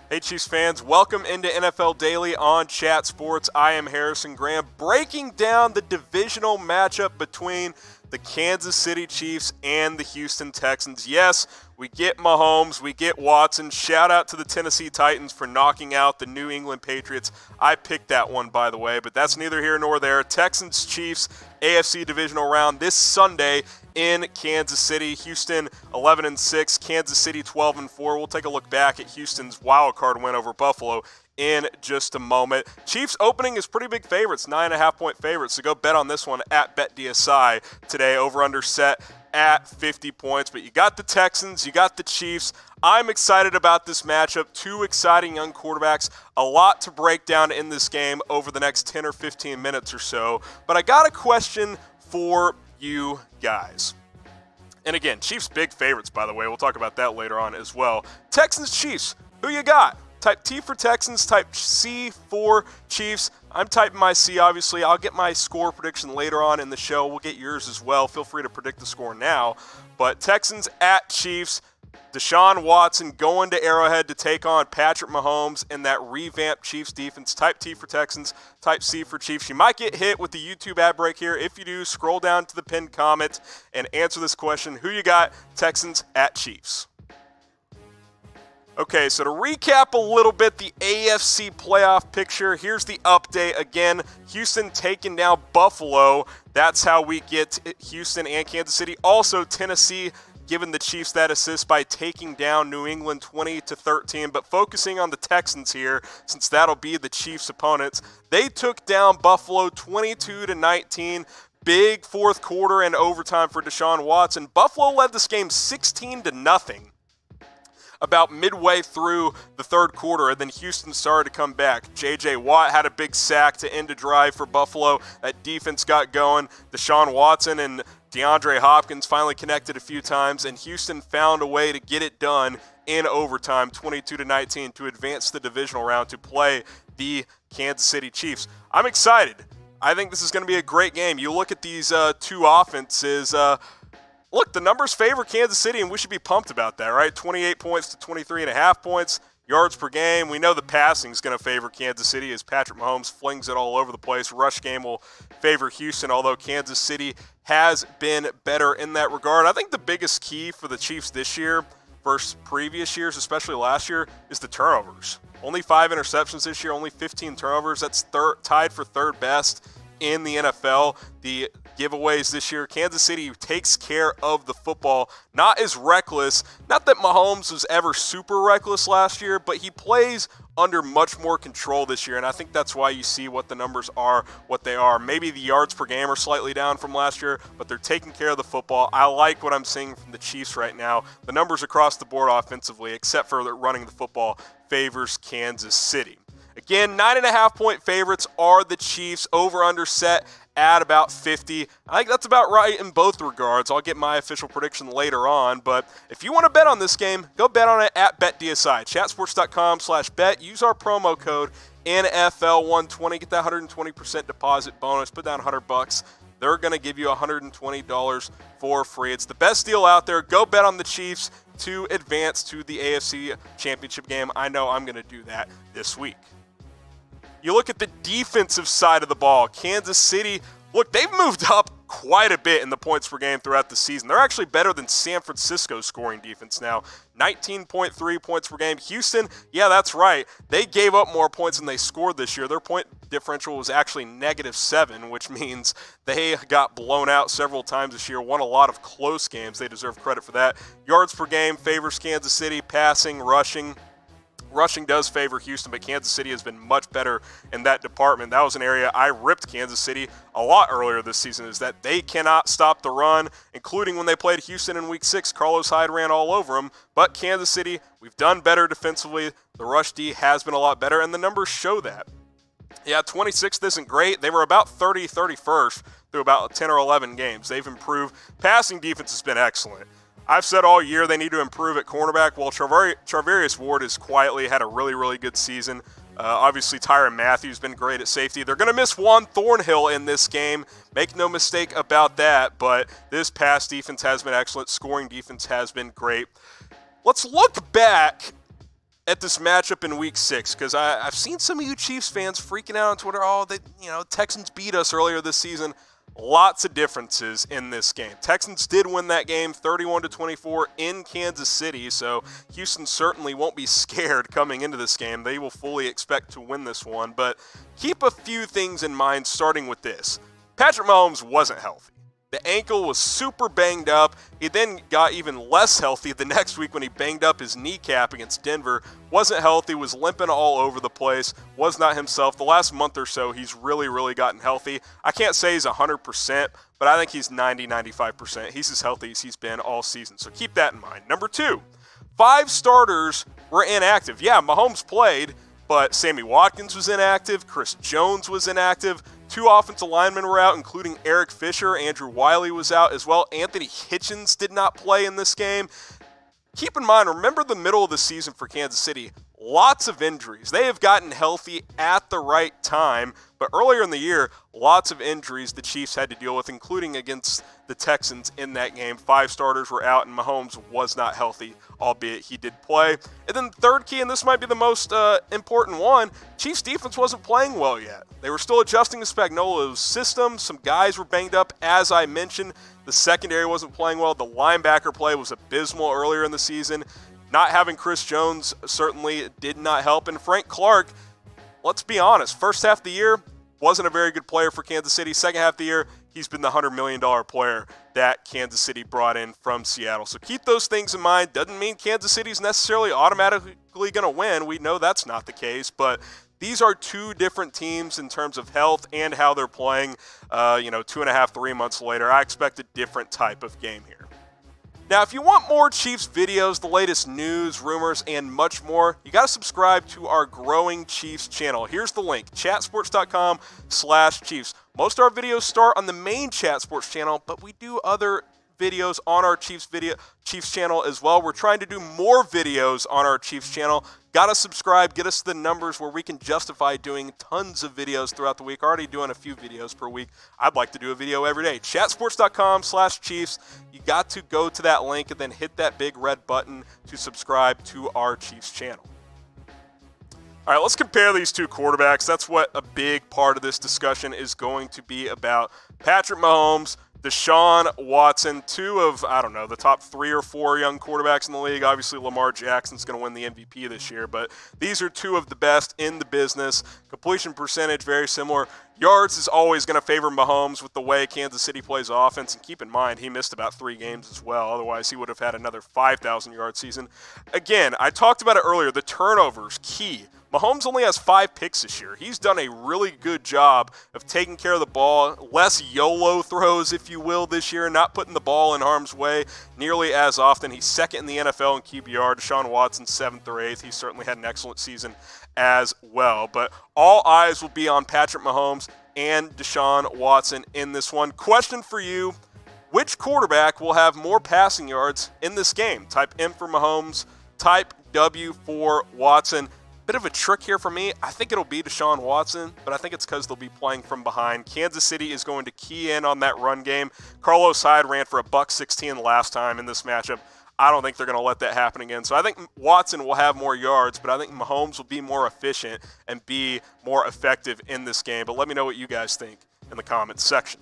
Hey Chiefs fans, welcome into NFL Daily on Chat Sports. I am Harrison Graham, breaking down the divisional matchup between the Kansas City Chiefs and the Houston Texans. Yes, we get Mahomes, we get Watson. Shout out to the Tennessee Titans for knocking out the New England Patriots. I picked that one, by the way, but that's neither here nor there. Texans Chiefs AFC divisional round this Sunday in Kansas City. Houston 11-6, Kansas City 12-4. We'll take a look back at Houston's wildcard win over Buffalo in just a moment. Chiefs opening is pretty big favorites, 9.5-point favorites. So go bet on this one at BetDSI today. Over under set at 50 points. But you got the Texans, you got the Chiefs. I'm excited about this matchup. Two exciting young quarterbacks. A lot to break down in this game over the next 10 or 15 minutes or so. But I got a question for you guys. And again, Chiefs big favorites, by the way. We'll talk about that later on as well. Texans, Chiefs, who you got? Type T for Texans, type C for Chiefs. I'm typing my C, obviously. I'll get my score prediction later on in the show. We'll get yours as well. Feel free to predict the score now. But Texans at Chiefs. Deshaun Watson going to Arrowhead to take on Patrick Mahomes and that revamped Chiefs defense. Type T for Texans, type C for Chiefs. You might get hit with the YouTube ad break here. If you do, scroll down to the pinned comment and answer this question. Who you got? Texans at Chiefs. Okay, so to recap a little bit the AFC playoff picture, here's the update. Again, Houston taking down Buffalo. That's how we get Houston and Kansas City. Also, Tennessee giving the Chiefs that assist by taking down New England 20-13. But focusing on the Texans here, since that'll be the Chiefs' opponents, they took down Buffalo 22-19. Big fourth quarter and overtime for Deshaun Watson. Buffalo led this game 16-0. About midway through the third quarter, and then Houston started to come back. J.J. Watt had a big sack to end a drive for Buffalo. That defense got going. Deshaun Watson and DeAndre Hopkins finally connected a few times, and Houston found a way to get it done in overtime, 22-19, to advance the divisional round to play the Kansas City Chiefs. I'm excited. I think this is going to be a great game. You look at these two offenses. Look, the numbers favor Kansas City, and we should be pumped about that, right? 28 points to 23.5 points, yards per game. We know the passing is going to favor Kansas City as Patrick Mahomes flings it all over the place. Rush game will favor Houston, although Kansas City has been better in that regard. I think the biggest key for the Chiefs this year versus previous years, especially last year, is the turnovers. Only 5 interceptions this year, only 15 turnovers. That's tied for third best in the NFL. The giveaways this year, Kansas City takes care of the football, not as reckless. Not that Mahomes was ever super reckless last year, but he plays under much more control this year, and I think that's why you see what the numbers are, what they are. Maybe the yards per game are slightly down from last year, but they're taking care of the football. I like what I'm seeing from the Chiefs right now. The numbers across the board offensively, except for running the football, favors Kansas City. Again, 9.5-point favorites are the Chiefs. Over-under set at about 50. I think that's about right in both regards. I'll get my official prediction later on, but if you want to bet on this game, go bet on it at BetDSI. Chatsports.com/bet. Use our promo code NFL120. Get that 120% deposit bonus. Put down $100. They're going to give you $120 for free. It's the best deal out there. Go bet on the Chiefs to advance to the AFC Championship game. I know I'm going to do that this week. You look at the defensive side of the ball. Kansas City, look, they've moved up quite a bit in the points per game throughout the season. They're actually better than San Francisco's scoring defense now. 19.3 points per game. Houston, yeah, that's right. They gave up more points than they scored this year. Their point differential was actually -7, which means they got blown out several times this year, won a lot of close games. They deserve credit for that. Yards per game favors Kansas City. Passing, rushing. Rushing does favor Houston, but Kansas City has been much better in that department. That was an area I ripped Kansas City a lot earlier this season, is that they cannot stop the run, including when they played Houston in Week 6. Carlos Hyde ran all over them. But Kansas City, we've done better defensively. The rush D has been a lot better, and the numbers show that. Yeah, 26th isn't great. They were about 31st through about 10 or 11 games. They've improved. Passing defense has been excellent. I've said all year they need to improve at cornerback. Well, Charvarius Ward has quietly had a really, really good season. Obviously, Tyrann Mathieu has been great at safety. They're going to miss Juan Thornhill in this game. Make no mistake about that. But this pass defense has been excellent. Scoring defense has been great. Let's look back at this matchup in Week 6, because I've seen some of you Chiefs fans freaking out on Twitter. Oh, Texans beat us earlier this season. Lots of differences in this game. Texans did win that game 31-24 in Kansas City, so Houston certainly won't be scared coming into this game. They will fully expect to win this one, but keep a few things in mind starting with this. Patrick Mahomes wasn't healthy. The ankle was super banged up. He then got even less healthy the next week when he banged up his kneecap against Denver. Wasn't healthy, was limping all over the place, was not himself. The last month or so, he's really gotten healthy. I can't say he's 100%, but I think he's 90-95%. He's as healthy as he's been all season, so keep that in mind. Number 2, 5 starters were inactive. Yeah, Mahomes played, but Sammy Watkins was inactive, Chris Jones was inactive, 2 offensive linemen were out, including Eric Fisher. Andrew Wiley was out as well. Anthony Hitchens did not play in this game. Keep in mind, remember the middle of the season for Kansas City. Lots of injuries. They have gotten healthy at the right time, but earlier in the year, lots of injuries the Chiefs had to deal with, including against the Texans in that game. 5 starters were out, and Mahomes was not healthy, albeit he did play. And then the third key, and this might be the most important one, Chiefs defense wasn't playing well yet. They wwere still adjusting to Spagnuolo's system. Some guys were banged up, as I mentioned. The secondary wasn't playing well. The linebacker play was abysmal earlier in the season. Not having Chris Jones certainly did not help. And Frank Clark, let's be honest, first half of the year, wasn't a very good player for Kansas City. Second half of the year, he's been the $100 million player that Kansas City brought in from Seattle. So keep those things in mind. Doesn't mean Kansas City's necessarily automatically going to win. We know that's not the case, but these are 2 different teams in terms of health and how they're playing. 2.5, 3 months later, I expect a different type of game here. Now, if you want more Chiefs videos, the latest news, rumors, and much more, you got to subscribe to our growing Chiefs channel. Here's the link, chatsports.com/Chiefs. Most of our videos start on the main Chat Sports channel, but we do other videos on our Chiefs channel as well. We're trying to do more videos on our Chiefs channel. Gotta subscribe, get us the numbers where we can justify doing tons of videos throughout the week. Already doing a few videos per week. I'd like to do a video every day. Chatsports.com/Chiefs. You got to go to that link and then hit that big red button to subscribe to our Chiefs channel. All right, let's compare these 2 quarterbacks. That's what a big part of this discussion is going to be about. Patrick Mahomes, Deshaun Watson, 2 of, the top 3 or 4 young quarterbacks in the league. Obviously, Lamar Jackson's going to win the MVP this year, but these are 2 of the best in the business. Completion percentage, very similar. Yards is always going to favor Mahomes with the way Kansas City plays offense, and keep in mind, he missed about 3 games as well. Otherwise, he would have had another 5,000-yard season. Again, I talked about it earlier. The turnovers, key. Mahomes only has 5 picks this year. He's done a really good job of taking care of the ball, less YOLO throws, if you will, this year, not putting the ball in harm's way nearly as often. He's second in the NFL in QBR. Deshaun Watson, 7th or 8th. He certainly had an excellent season as well. But all eyes will be on Patrick Mahomes and Deshaun Watson in this one. Question for you, which quarterback will have more passing yards in this game? Type M for Mahomes, type W for Watson. Bit of a trick here for me. I think it'll be Deshaun Watson, but I think it's because they'll be playing from behind. Kansas City is going to key in on that run game. Carlos Hyde ran for $116 last time in this matchup. I don't think they're going to let that happen again. So I think Watson will have more yards, but I think Mahomes will be more efficient and be more effective in this game. But let me know what you guys think in the comments section.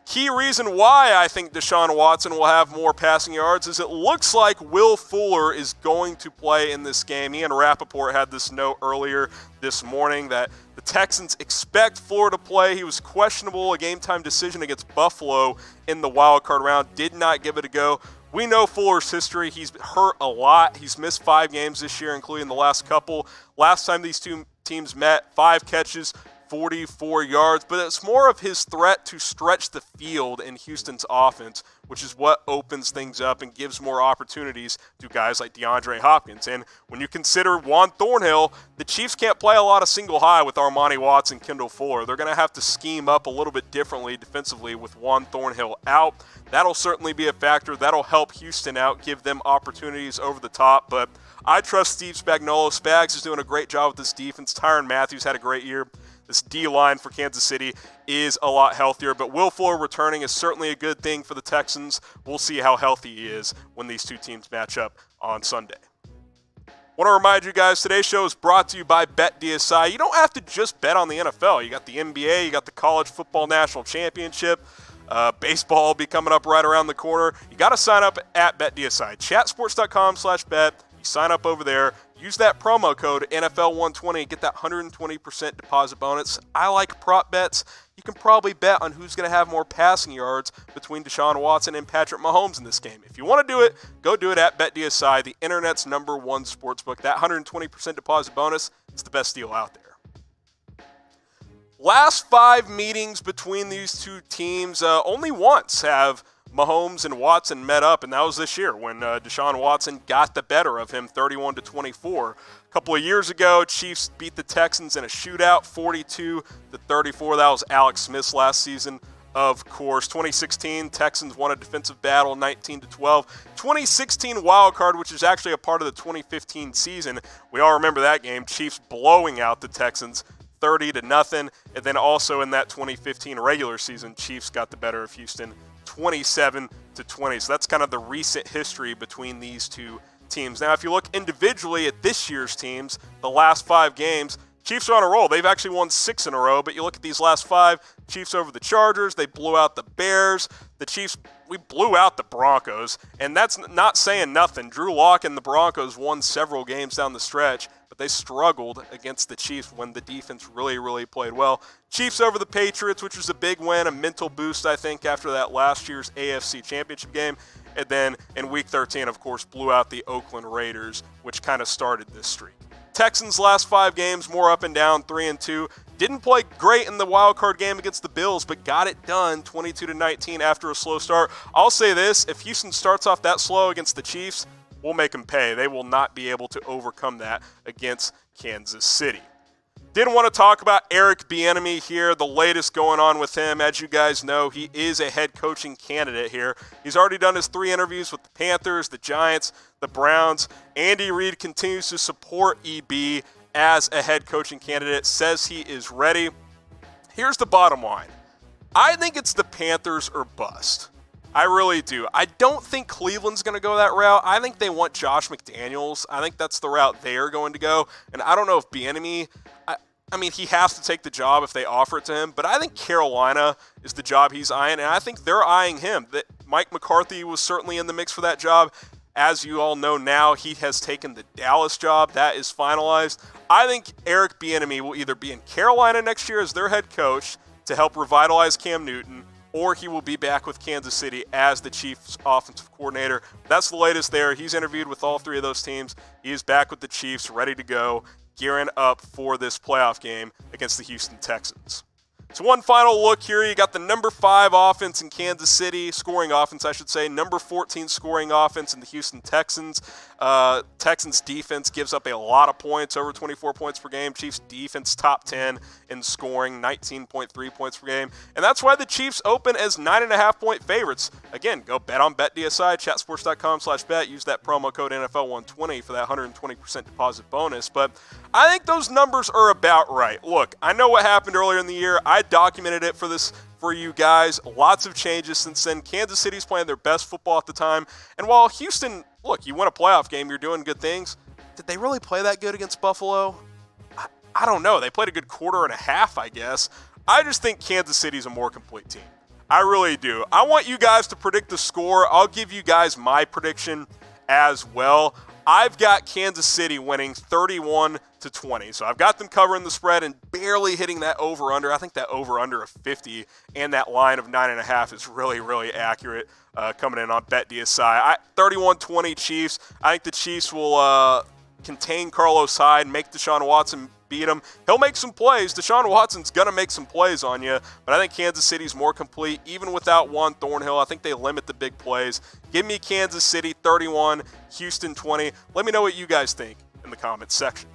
Key reason why I think Deshaun Watson will have more passing yards is it looks like Will Fuller is going to play in this game. Ian Rappaport had this note earlier this morning that the Texans expect Fuller to play. He was questionable, a game-time decision against Buffalo in the wild card round. Did not give it a go. We know Fuller's history. He's hurt a lot. He's missed 5 games this year, including the last couple. Last time these 2 teams met, 5 catches, 44 yards, but it's more of his threat to stretch the field in Houston's offense, which is what opens things up and gives more opportunities to guys like DeAndre Hopkins. And when you consider Juan Thornhill, the Chiefs can't play a lot of single high with Armani Watts and Kendall Fuller. They're going to have to scheme up a little bit differently defensively with Juan Thornhill out. That'll certainly be a factor. That'll help Houston out, give them opportunities over the top, but I trust Steve Spagnuolo. Spags is doing a great job with this defense. Tyrann Mathieu had a great year. This D-line for Kansas City is a lot healthier, but Will Fuller returning is certainly a good thing for the Texans. We'll see how healthy he is when these 2 teams match up on Sunday. Want to remind you guys, today's show is brought to you by BetDSI. You don't have to just bet on the NFL. You got the NBA, you got the College Football National Championship. Baseball will be coming up right around the corner. You got to sign up at BetDSI. Chatsports.com/bet. You sign up over there. Use that promo code NFL120 and get that 120% deposit bonus. I like prop bets. You can probably bet on who's going to have more passing yards between Deshaun Watson and Patrick Mahomes in this game. If you want to do it, go do it at BetDSI, the internet's #1 sportsbook. That 120% deposit bonus is the best deal out there. Last 5 meetings between these two teams, only once have Mahomes and Watson met up, and that was this year when Deshaun Watson got the better of him 31-24. A couple of years ago, Chiefs beat the Texans in a shootout 42-34. That was Alex Smith's last season, of course. 2016, Texans won a defensive battle 19-12. 2016 wild card, which is actually a part of the 2015 season. We all remember that game. Chiefs blowing out the Texans 30-0. And then also in that 2015 regular season, Chiefs got the better of Houston 27-20. So that's kind of the recent history between these two teams. Now, if you look individually at this year's teams, the last 5 games, Chiefs are on a roll. They've actually won 6 in a row, but you look at these last 5, Chiefs over the Chargers, they blew out the Bears. The Chiefs, we blew out the Broncos, and that's not saying nothing. Drew Lock and the Broncos won several games down the stretch, but they struggled against the Chiefs when the defense really played well. Chiefs over the Patriots, which was a big win, a mental boost, I think, after that last year's AFC Championship game. And then in Week 13, of course, blew out the Oakland Raiders, which kind of started this streak. Texans' last 5 games, more up and down, 3-2. Didn't play great in the wild card game against the Bills, but got it done 22-19 after a slow start. I'll say this, if Houston starts off that slow against the Chiefs, we'll make them pay. They will not be able to overcome that against Kansas City. Didn't want to talk about Eric Bieniemy here, the latest going on with him. As you guys know, he is a head coaching candidate here. He's already done his 3 interviews with the Panthers, the Giants, the Browns. Andy Reid continues to support EB as a head coaching candidate, says he is ready. Here's the bottom line. I think it's the Panthers or bust. I really do. I don't think Cleveland's going to go that route. I think they want Josh McDaniels. I think that's the route they are going to go. And I don't know if Bieniemy, I mean, he has to take the job if they offer it to him, but I think Carolina is the job he's eyeing, and I think they're eyeing him. That Mike McCarthy was certainly in the mix for that job. As you all know now, he has taken the Dallas job. That is finalized. I think Eric Bieniemy will either be in Carolina next year as their head coach to help revitalize Cam Newton, or he will be back with Kansas City as the Chiefs offensive coordinator. That's the latest there. He's interviewed with all 3 of those teams. He is back with the Chiefs, ready to go, gearing up for this playoff game against the Houston Texans. So one final look here. You got the number 5 offense in Kansas City, scoring offense, I should say. Number 14 scoring offense in the Houston Texans. Texans defense gives up a lot of points, over 24 points per game. Chiefs defense top 10 in scoring, 19.3 points per game. And that's why the Chiefs open as 9.5-point favorites. Again, go bet on BetDSI, chatsports.com/bet. Use that promo code NFL120 for that 120% deposit bonus. But I think those numbers are about right. Look, I know what happened earlier in the year. I documented it for you guys. Lots of changes since then. Kansas City's playing their best football at the time. And while Houston, look, you win a playoff game, you're doing good things. Did they really play that good against Buffalo? I don't know. They played a good quarter and a half, I guess. I just think Kansas City's a more complete team. I really do. I want you guys to predict the score. I'll give you guys my prediction as well. I've got Kansas City winning 31-20. So I've got them covering the spread and barely hitting that over-under. I think that over-under of 50 and that line of 9.5 is really accurate coming in on BetDSI. 31-20 Chiefs. I think the Chiefs will contain Carlos Hyde, make Deshaun Watson beat him. He'll make some plays. Deshaun Watson's going to make some plays on you, but I think Kansas City's more complete. Even without Juan Thornhill, I think they limit the big plays. Give me Kansas City 31, Houston 20. Let me know what you guys think in the comments section.